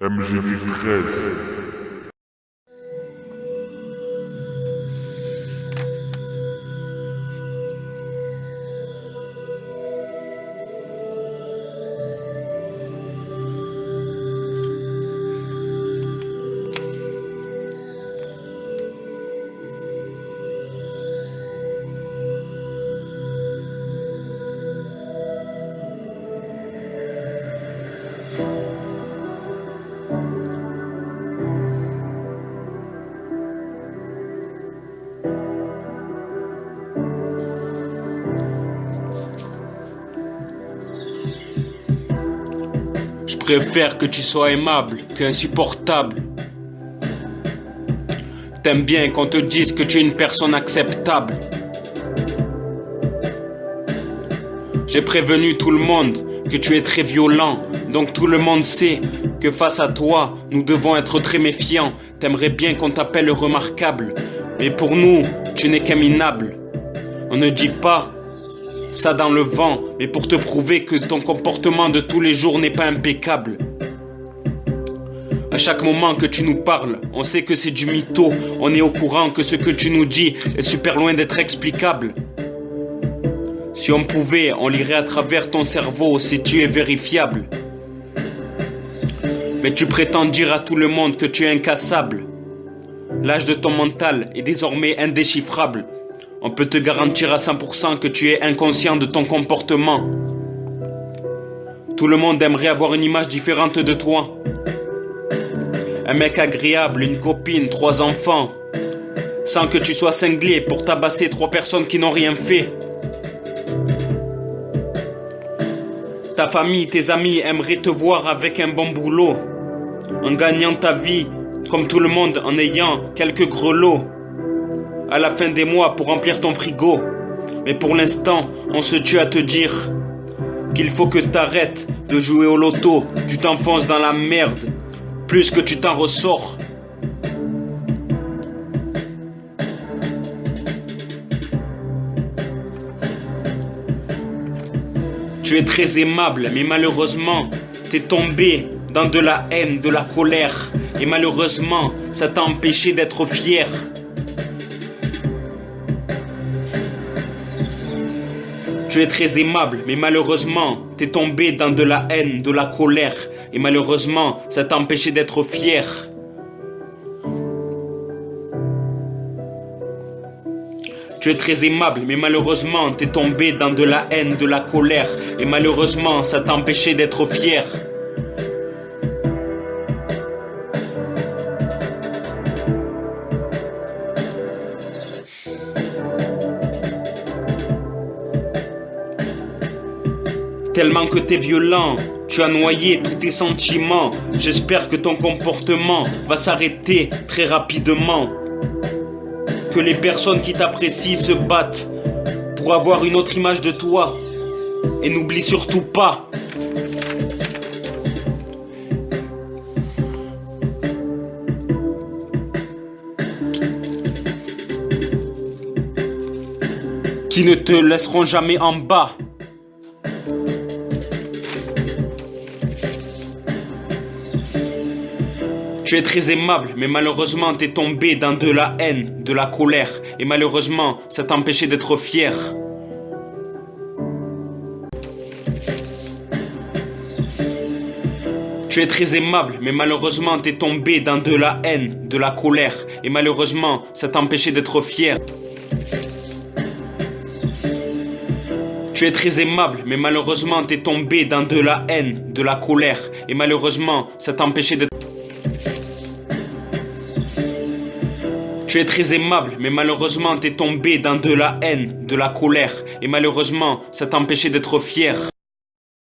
MGD13. Je préfère que tu sois aimable qu'insupportable. T'aimes bien qu'on te dise que tu es une personne acceptable. J'ai prévenu tout le monde que tu es très violent, donc tout le monde sait que face à toi, nous devons être très méfiants. T'aimerais bien qu'on t'appelle remarquable, mais pour nous, tu n'es qu'un minable. On ne dit pas ça dans le vent, mais pour te prouver que ton comportement de tous les jours n'est pas impeccable. À chaque moment que tu nous parles, on sait que c'est du mytho. On est au courant que ce que tu nous dis est super loin d'être explicable. Si on pouvait, on lirait à travers ton cerveau si tu es vérifiable. Mais tu prétends dire à tout le monde que tu es incassable. L'âge de ton mental est désormais indéchiffrable. On peut te garantir à 100% que tu es inconscient de ton comportement. Tout le monde aimerait avoir une image différente de toi. Un mec agréable, une copine, 3 enfants. Sans que tu sois cinglé pour tabasser 3 personnes qui n'ont rien fait. Ta famille, tes amis aimeraient te voir avec un bon boulot. En gagnant ta vie, comme tout le monde, en ayant quelques grelots. À la fin des mois pour remplir ton frigo. Mais pour l'instant, on se tue à te dire qu'il faut que t'arrêtes de jouer au loto. Tu t'enfonces dans la merde, plus que tu t'en ressors. Tu es très aimable, mais malheureusement, t'es tombé dans de la haine, de la colère. Et malheureusement, ça t'a empêché d'être fier. Tu es très aimable, mais malheureusement, t'es tombé dans de la haine, de la colère. Et malheureusement, ça t'a empêché d'être fier. Tu es très aimable, mais malheureusement, t'es tombé dans de la haine, de la colère. Et malheureusement, ça t'a empêché d'être fier. Tellement que t'es violent, tu as noyé tous tes sentiments. J'espère que ton comportement va s'arrêter très rapidement. Que les personnes qui t'apprécient se battent pour avoir une autre image de toi. Et n'oublie surtout pas qu'ils ne te laisseront jamais en bas. Tu es très aimable, mais malheureusement t'es tombé dans de la haine, de la colère. Et malheureusement, ça t'a empêché d'être fier. Tu es très aimable, mais malheureusement t'es tombé dans de la haine, de la colère. Et malheureusement, ça t'a empêché d'être fier. Tu es très aimable, mais malheureusement t'es tombé dans de la haine, de la colère. Et malheureusement, ça t'a empêché d'être... Tu es très aimable, mais malheureusement t'es tombé dans de la haine, de la colère. Et malheureusement, ça t'a empêché d'être fier.